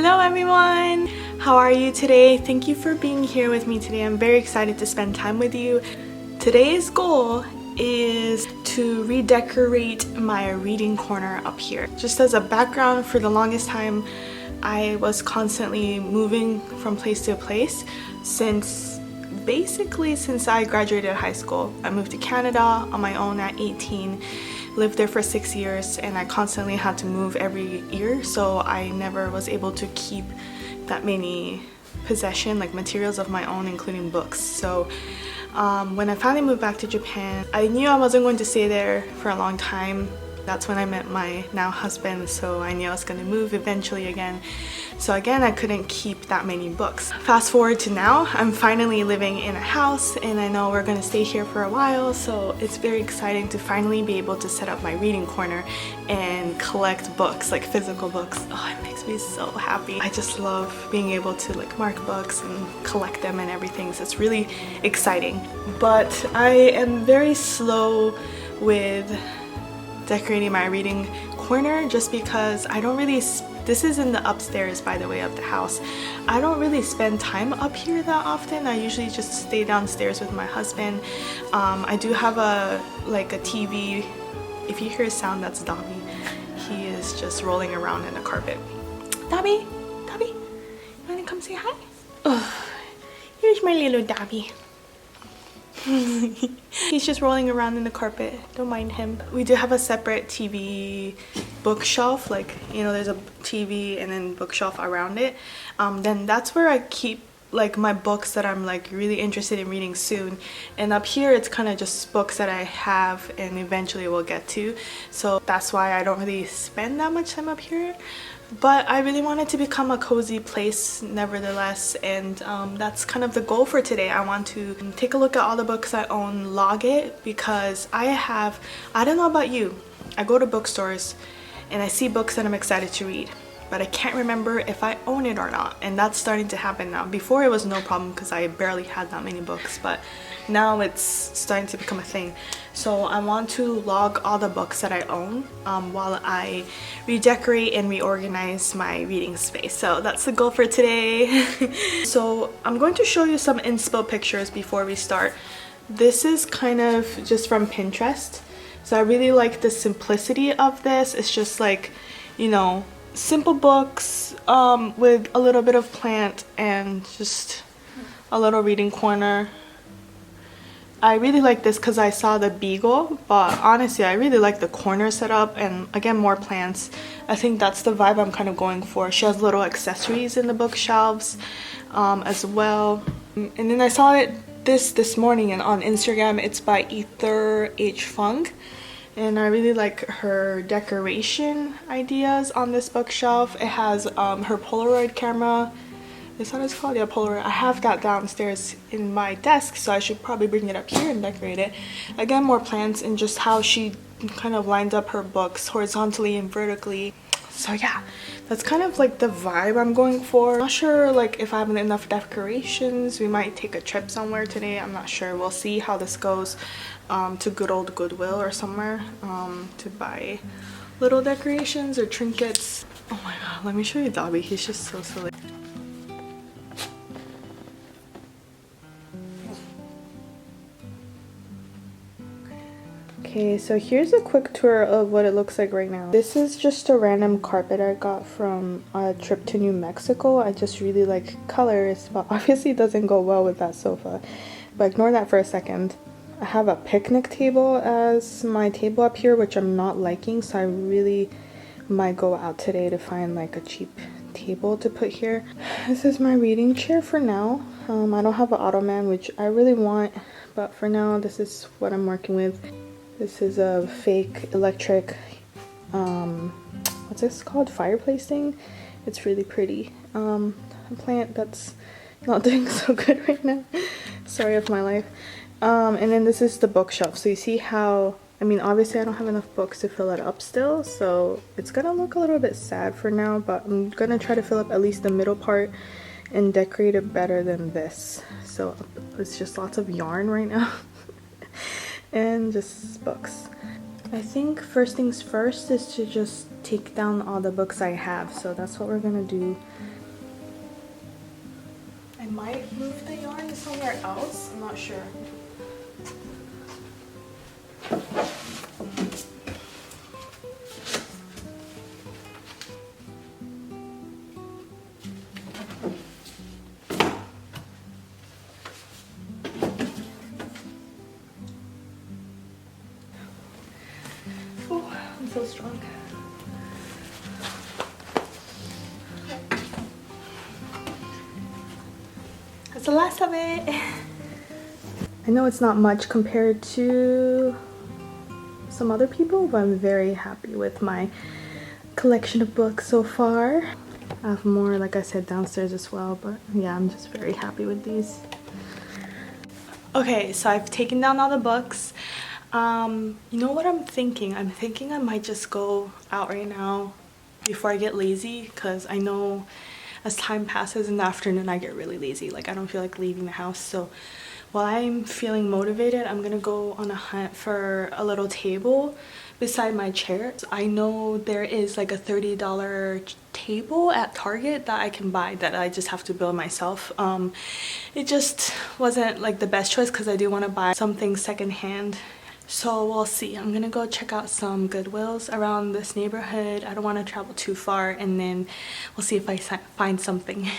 Hello everyone! How are you today? Thank you for being here with me today. I'm very excited to spend time with you. Today's goal is to redecorate my reading corner up here. Just as a background, for the longest time I was constantly moving from place to place basically since I graduated high school. I moved to Canada on my own at 18, lived there for 6 years, and I constantly had to move every year, so I never was able to keep that many materials of my own, including books. So when I finally moved back to Japan, I knew I wasn't going to stay there for a long time. That's when I met my now husband, so I knew I was going to move eventually again. So again, I couldn't keep that many books. Fast forward to now, I'm finally living in a house, and I know we're going to stay here for a while, so it's very exciting to finally be able to set up my reading corner and collect books, like physical books. Oh, it makes me so happy. I just love being able to mark books and collect them and everything, so it's really exciting. But I am very slow with decorating my reading corner just because I don't really, this is in the upstairs, by the way, of the house. I don't really spend time up here that often. I usually just stay downstairs with my husband. I do have a TV. If you hear a sound, that's Dobby. He is just rolling around in the carpet. Dobby, you wanna come say hi? Oh, here's my little Dobby. He's just rolling around in the carpet, don't mind him. We do have a separate TV bookshelf, there's a TV and then bookshelf around it. Then that's where I keep my books that I'm really interested in reading soon, and up here it's kind of just books that I have and eventually will get to, so that's why I don't really spend that much time up here. But I really want it to become a cozy place nevertheless, and that's kind of the goal for today. I want to take a look at all the books I own, log it, because I don't know about you, I go to bookstores and I see books that I'm excited to read, but I can't remember if I own it or not, and that's starting to happen now. Before it was no problem because I barely had that many books, but now it's starting to become a thing. So I want to log all the books that I own while I redecorate and reorganize my reading space. So that's the goal for today. So I'm going to show you some inspo pictures before we start. This is kind of just from Pinterest. So I really like the simplicity of this. It's just simple books with a little bit of plant and just a little reading corner. I really like this because I saw the beagle, but honestly I really like the corner setup, and again, more plants. I think that's the vibe I'm kind of going for. She has little accessories in the bookshelves as well. And then I saw it this morning and on Instagram. It's by Ether H. Fung, and I really like her decoration ideas on this bookshelf. It has her Polaroid camera. Is that what it's called? Yeah, Polaroid. I have that downstairs in my desk, so I should probably bring it up here and decorate it. Again, more plants, and just how she kind of lined up her books horizontally and vertically. So yeah, that's kind of the vibe I'm going for. I'm not sure if I have enough decorations. We might take a trip somewhere today. I'm not sure. We'll see how this goes, to good old Goodwill or somewhere to buy little decorations or trinkets. Oh my god, let me show you Dobby. He's just so silly. Okay, so here's a quick tour of what it looks like right now. This is just a random carpet I got from a trip to New Mexico. I just really like colors, but obviously it doesn't go well with that sofa. But ignore that for a second. I have a picnic table as my table up here, which I'm not liking, so I really might go out today to find a cheap table to put here. This is my reading chair for now. I don't have an ottoman, which I really want, but for now this is what I'm working with. This is a fake electric, what's this called? Fireplace thing. It's really pretty. A plant that's not doing so good right now. Sorry of my life. And then this is the bookshelf. So you see how, obviously I don't have enough books to fill it up still, so it's gonna look a little bit sad for now, but I'm gonna try to fill up at least the middle part and decorate it better than this. So it's just lots of yarn right now. And just books. I think first things first is to just take down all the books I have, so that's what we're gonna do I might move the yarn somewhere else. I'm not sure. Oh, I'm so strong. That's the last of it. I know it's not much compared to some other people, but I'm very happy with my collection of books so far. I have more, like I said, downstairs as well, but yeah, I'm just very happy with these. Okay, so I've taken down all the books. You know what I'm thinking? I'm thinking I might just go out right now before I get lazy, because I know as time passes in the afternoon I get really lazy. Like, I don't feel like leaving the house. So while I'm feeling motivated, I'm gonna go on a hunt for a little table beside my chair. I know there is like a $30 table at Target that I can buy, that I just have to build myself. It just wasn't like the best choice because I do want to buy something secondhand. So we'll see. I'm gonna go check out some Goodwills around this neighborhood. I don't want to travel too far, and then we'll see if I find something.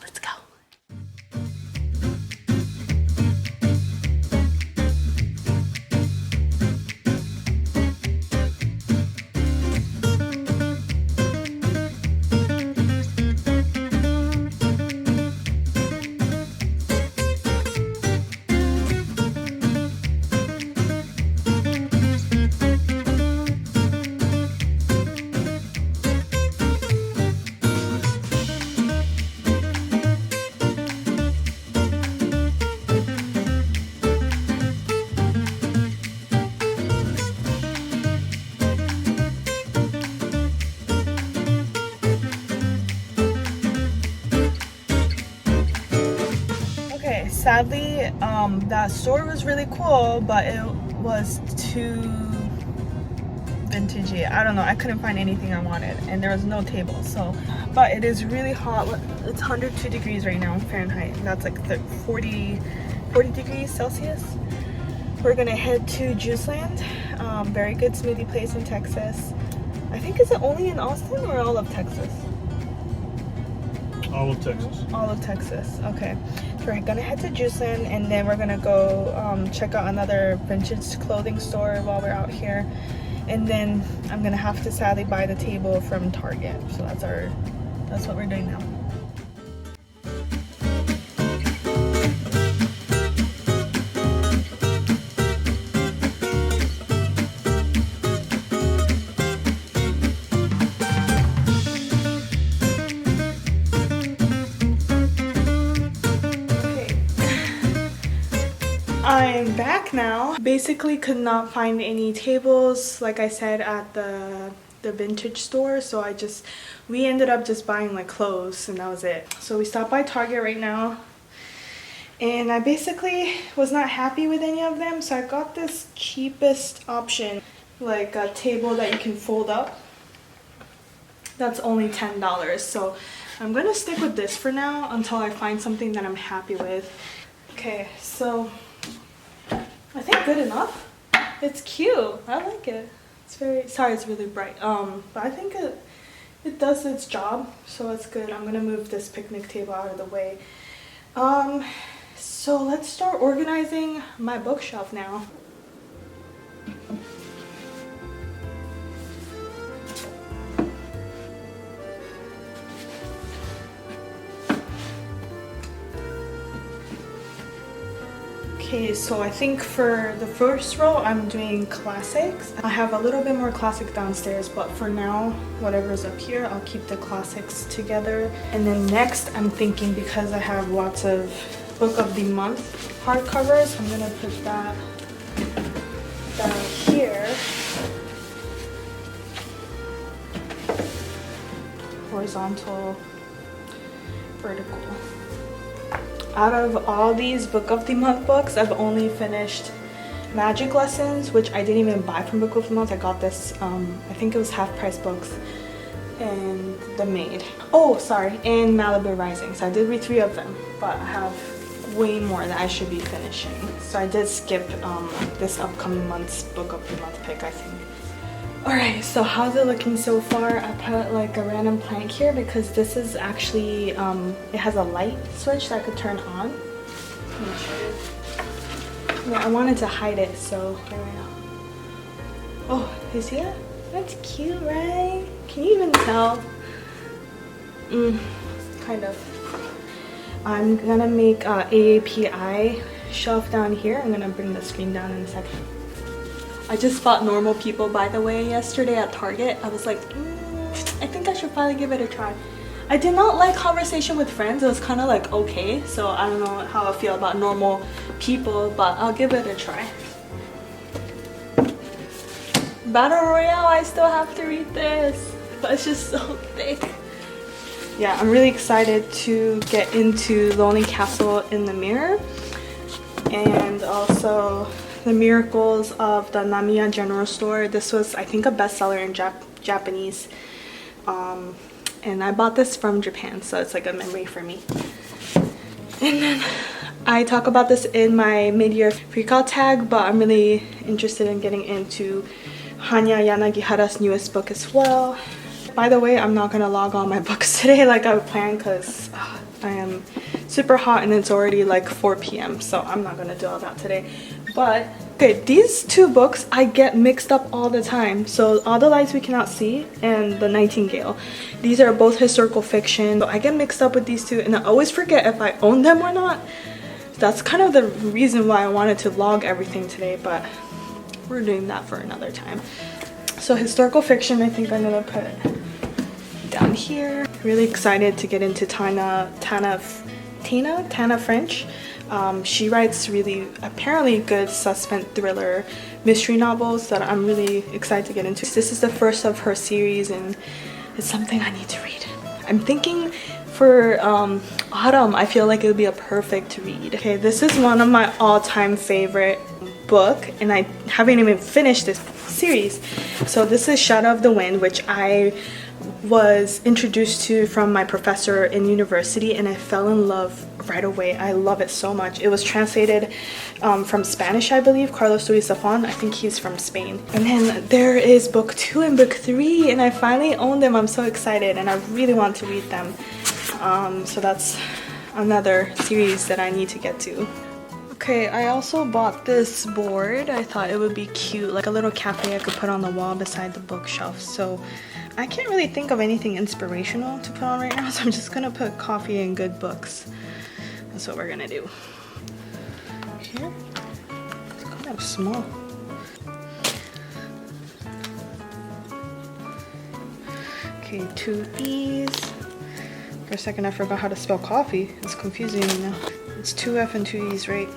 Let's go. Sadly, that store was really cool, but it was too vintagey. I don't know, I couldn't find anything I wanted, and there was no table. So, but it is really hot. It's 102 degrees right now Fahrenheit, and that's like 40 degrees Celsius. We're gonna head to Juiceland, very good smoothie place in Texas. I think, is it only in Austin or all of Texas? All of Texas. All of Texas, okay. So we're gonna head to Juiceland, and then we're gonna go check out another vintage clothing store while we're out here. And then I'm gonna have to sadly buy the table from Target. So that's what we're doing now. I'm back now. Basically could not find any tables, like I said, at the vintage store, so we ended up just buying like clothes, and that was it. So we stopped by Target right now, and I basically was not happy with any of them, so I got this cheapest option, like a table that you can fold up. That's only $10, so I'm gonna stick with this for now until I find something that I'm happy with. Okay, so I think good enough. It's cute. I like it. It's very, sorry it's really bright. But I think it does its job, so it's good. I'm gonna move this picnic table out of the way. So let's start organizing my bookshelf now. Okay, so I think for the first row, I'm doing classics. I have a little bit more classic downstairs, but for now, whatever's up here, I'll keep the classics together. And then next, I'm thinking, because I have lots of Book of the Month hardcovers, I'm gonna put that down here. Horizontal, vertical. Out of all these Book of the Month books, I've only finished Magic Lessons, which I didn't even buy from Book of the Month. I got this, I think it was half price books. and The Maid. Oh, sorry, and Malibu Rising. So I did read 3 of them, but I have way more that I should be finishing. So I did skip this upcoming month's book of the month pick, I think. Alright, so how's it looking so far? I put like a random plank here because this is actually, it has a light switch that I could turn on. Let me show you. Yeah, I wanted to hide it, so here we go. Oh, you see that? That's cute, right? Can you even tell? Kind of. I'm gonna make a AAPI shelf down here. I'm gonna bring the screen down in a second. I just bought Normal People, by the way, yesterday at Target. I was like, I think I should probably give it a try. I did not like Conversation with Friends. It was kind of like okay, so I don't know how I feel about Normal People, but I'll give it a try. Battle Royale, I still have to read this, but it's just so thick. Yeah, I'm really excited to get into Lonely Castle in the Mirror, and also The Miracles of the Namiya General Store. This was, I think, a bestseller in Japanese, and I bought this from Japan, so it's like a memory for me. And then I talk about this in my mid-year pre-call tag, but I'm really interested in getting into Hanya Yanagihara's newest book as well. By the way, I'm not gonna log all my books today like I planned because I am super hot and it's already like 4 p.m. so I'm not gonna do all that today. But okay, these 2 books I get mixed up all the time. So All the Lights We Cannot See and The Nightingale. These are both historical fiction. So I get mixed up with these 2 and I always forget if I own them or not. That's kind of the reason why I wanted to log everything today, but we're doing that for another time. So historical fiction, I think I'm gonna put down here. Really excited to get into Tana French. She writes really apparently good suspense thriller mystery novels that I'm really excited to get into. This is the first of her series and it's something I need to read. I'm thinking for autumn, I feel like it would be a perfect read. Okay, this is one of my all-time favorite book and I haven't even finished this series. So this is Shadow of the Wind, which I was introduced to from my professor in university and I fell in love right away. I love it so much. It was translated from Spanish, I believe. Carlos Luis Zafón, I think he's from Spain. And then there is book 2 and book 3 and I finally own them. I'm so excited and I really want to read them. So that's another series that I need to get to. Okay, I also bought this board. I thought it would be cute, like a little cafe I could put on the wall beside the bookshelf. So I can't really think of anything inspirational to put on right now, so I'm just gonna put coffee and good books. That's what we're gonna do. Here, it's kind of small. Okay, 2 E's. For a second I forgot how to spell coffee. It's confusing me now. It's 2 F and 2 E's, right?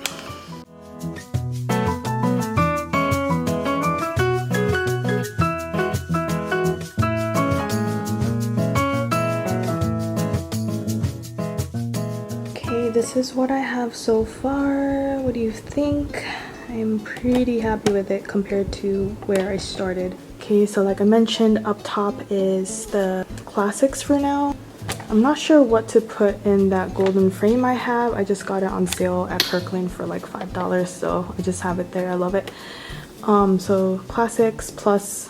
Okay, this is what I have so far. What do you think? I'm pretty happy with it compared to where I started. Okay, so like I mentioned, up top is the classics for now. I'm not sure what to put in that golden frame I have. I just got it on sale at Kirkland for like $5, so I just have it there. I love it. So classics plus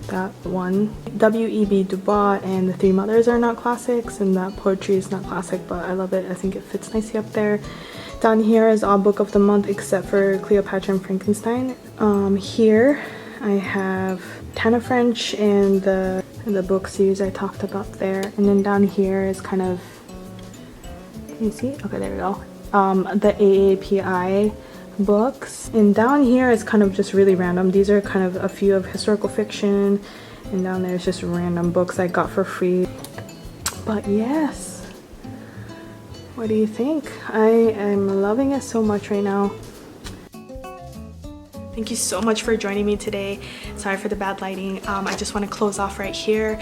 that one. W.E.B. Du Bois and The Three Mothers are not classics, and that poetry is not classic, but I love it. I think it fits nicely up there. Down here is all book of the month except for Cleopatra and Frankenstein. Here I have Tana French and the book series I talked about there, and then down here is kind of, can you see? Okay, there we go. The AAPI books, and down here is kind of just really random. These are kind of a few of historical fiction, and down there is just random books I got for free. But yes, what do you think? I am loving it so much right now. Thank you so much for joining me today. Sorry for the bad lighting. I just want to close off right here.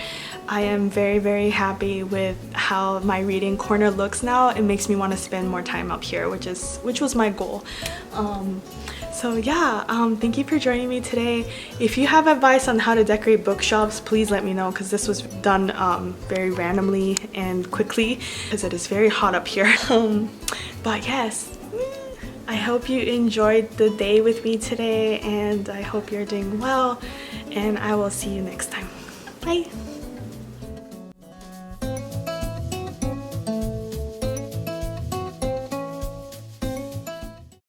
I am very happy with how my reading corner looks now. It makes me want to spend more time up here, which was my goal. So yeah, thank you for joining me today. If you have advice on how to decorate bookshelves, please let me know, because this was done very randomly and quickly because it is very hot up here. But yes, I hope you enjoyed the day with me today, and I hope you're doing well, and I will see you next time. Bye!